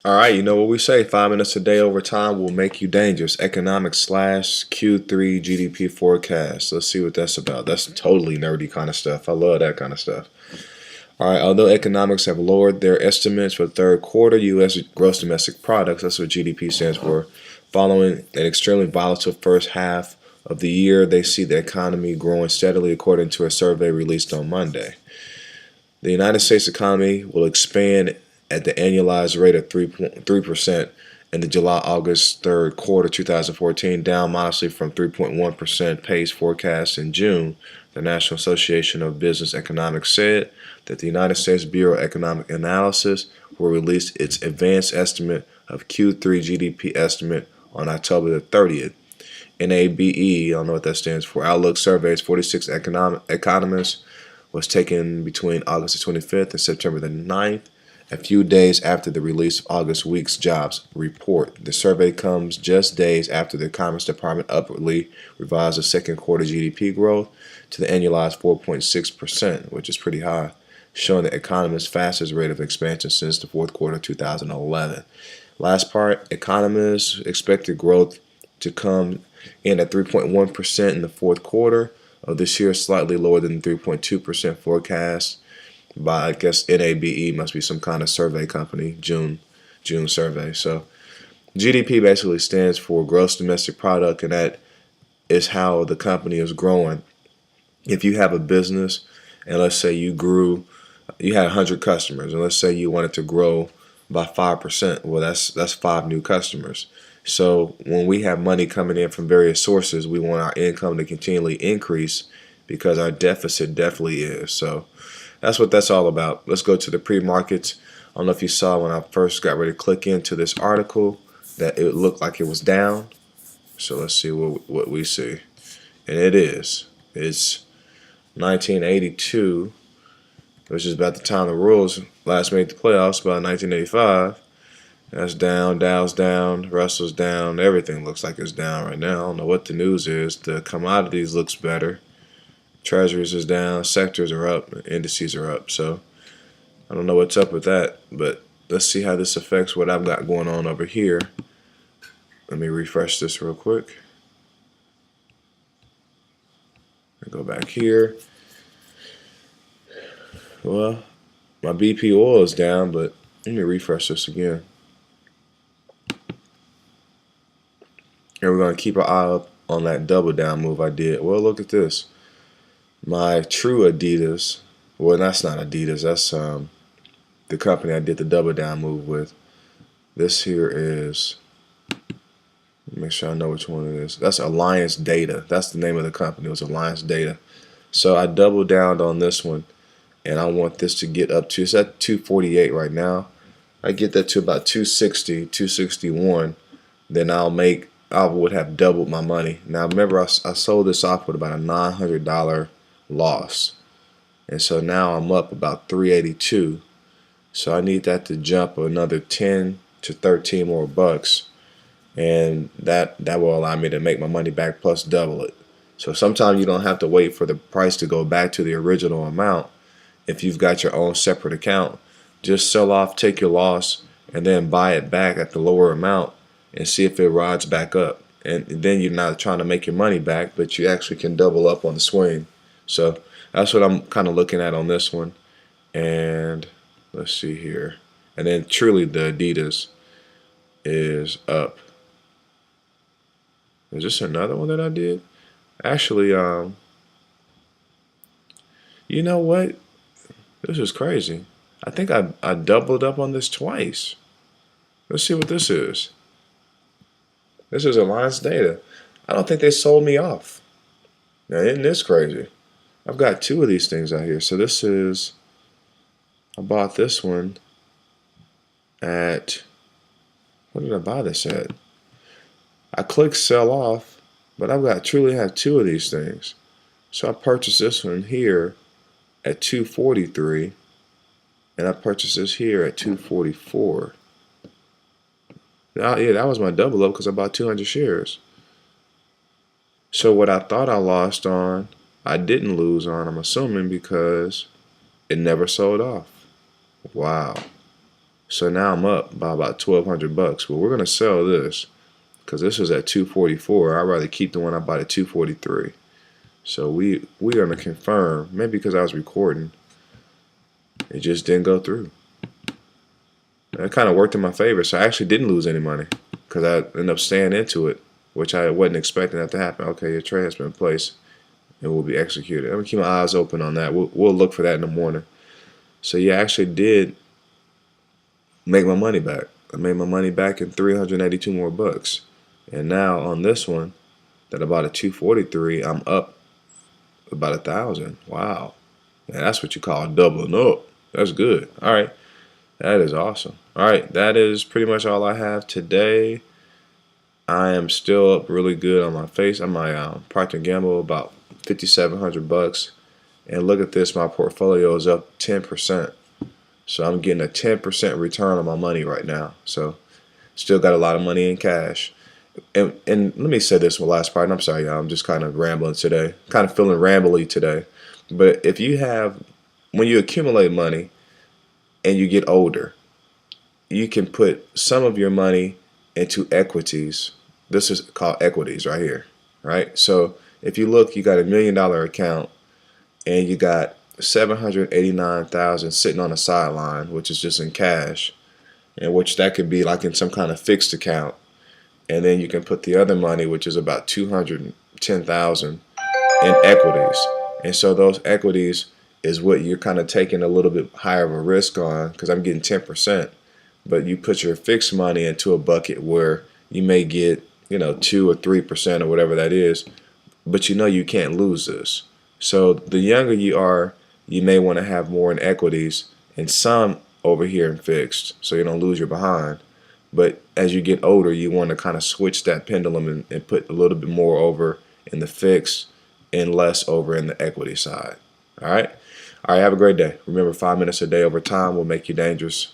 All right, you know what we say, 5 minutes a day over time will make you dangerous. Economics slash Q3 GDP forecast. Let's see what that's about. That's totally nerdy kind of stuff. I love that kind of stuff. All right, although economics have lowered their estimates for the third quarter, U.S. gross domestic products, that's what GDP stands for, following an extremely volatile first half of the year, they see the economy growing steadily according to a survey released on Monday. The United States economy will expand at the annualized rate of 3.3% in the July-August third quarter 2014, down modestly from 3.1% pace forecast in June. The National Association of Business Economics said that the United States Bureau of Economic Analysis will release its advanced estimate of Q3 GDP estimate on October the 30th. NABE, I don't know what that stands for, Outlook surveys 46 economists was taken between August the 25th and September the 9th, a few days after the release of August week's jobs report. The survey comes just days after the Commerce Department upwardly revised the second quarter GDP growth to the annualized 4.6%, which is pretty high, showing the economy's fastest rate of expansion since the fourth quarter of 2011. Last part, economists expected growth to come in at 3.1% in the fourth quarter of this year, slightly lower than the 3.2% forecast by, I guess, NABE must be some kind of survey company, June survey. So GDP basically stands for gross domestic product, and that is how the company is growing. If you have a business and let's say you had 100 customers, and let's say you wanted to grow by 5%, well, that's 5 new customers. So when we have money coming in from various sources, we want our income to continually increase because our deficit definitely is. So that's what that's all about. Let's go to the pre-markets. I don't know if you saw when I first got ready to click into this article that it looked like it was down. So let's see what we see. And it is. It's 1982, which is about the time the Royals last made the playoffs, about 1985. That's down, Dow's down, Russell's down, everything looks like it's down right now. I don't know what the news is. The commodities looks better. Treasuries is down, sectors are up, indices are up. So I don't know what's up with that, but let's see how this affects what I've got going on over here. Let me refresh this real quick. Go back here. Well, my BP oil is down, but let me refresh this again. And we're going to keep our eye up on that double down move I did. Well, look at this. My true Adidas, well, that's not Adidas. That's the company I did the double down move with. This here is, make sure I know which one it is. That's Alliance Data. That's the name of the company. It was Alliance Data. So I doubled down on this one, and I want this to get up to, it's at 248 right now. I get that to about 260, 261, then I would have doubled my money. Now remember, I sold this off with about a $900 loss, and so now I'm up about 382. So I need that to jump another 10 to 13 more bucks, and that will allow me to make my money back plus double it. So sometimes you don't have to wait for the price to go back to the original amount. If you've got your own separate account, just sell off, take your loss, and then buy it back at the lower amount and see if it rides back up. And then you're not trying to make your money back, but you actually can double up on the swing. So that's what I'm kind of looking at on this one. And let's see here. And then truly the Adidas is up. Is this another one that I did? Actually, you know what? This is crazy. I think I doubled up on this twice. Let's see what this is. This is Alliance Data. I don't think they sold me off. Now, isn't this crazy? I've got 2 of these things out here. So this is, I bought this one at, what did I buy this at? I clicked sell off, but I've got truly have 2 of these things. So I purchased this one here at 243, and I purchased this here at 244. Now, yeah, that was my double up because I bought 200 shares. So what I thought I lost on, I didn't lose on, I'm assuming, because it never sold off. Wow. So now I'm up by about 1,200 bucks. But we're gonna sell this because this is at 244. I'd rather keep the one I bought at 243. So we're gonna confirm. Maybe because I was recording, it just didn't go through. That kind of worked in my favor. So I actually didn't lose any money because I ended up staying into it, which I wasn't expecting that to happen. Okay, your trade has been placed and will be executed. I'm gonna keep my eyes open on that. We'll look for that in the morning. So yeah, I actually did make my money back. I made my money back in 382 more bucks. And now on this one that I bought at 243, I'm up about 1,000. Wow. Man, that's what you call doubling up. That's good. All right. That is awesome. All right. That is pretty much all I have today. I am still up really good on my face. On my Procter & Gamble, about 5,700 bucks. And look at this. My portfolio is up 10%. So I'm getting a 10% return on my money right now. So still got a lot of money in cash. And let me say this one last part. And I'm sorry, y'all. I'm just kind of rambling today. Kind of feeling rambly today. But if you have, when you accumulate money and you get older, you can put some of your money into equities. This is called equities right here, right? So if you look, you got $1 million account and you got 789,000 sitting on the sideline, which is just in cash, and which that could be like in some kind of fixed account. And then you can put the other money, which is about 210,000 in equities. And so those equities is what you're kind of taking a little bit higher of a risk on, because I'm getting 10%. But you put your fixed money into a bucket where you may get, 2 or 3% or whatever that is, but you can't lose this. So the younger you are, you may want to have more in equities and some over here in fixed, so you don't lose your behind. But as you get older, you want to kind of switch that pendulum and put a little bit more over in the fixed and less over in the equity side. All right? All right, have a great day. Remember, 5 minutes a day over time will make you dangerous.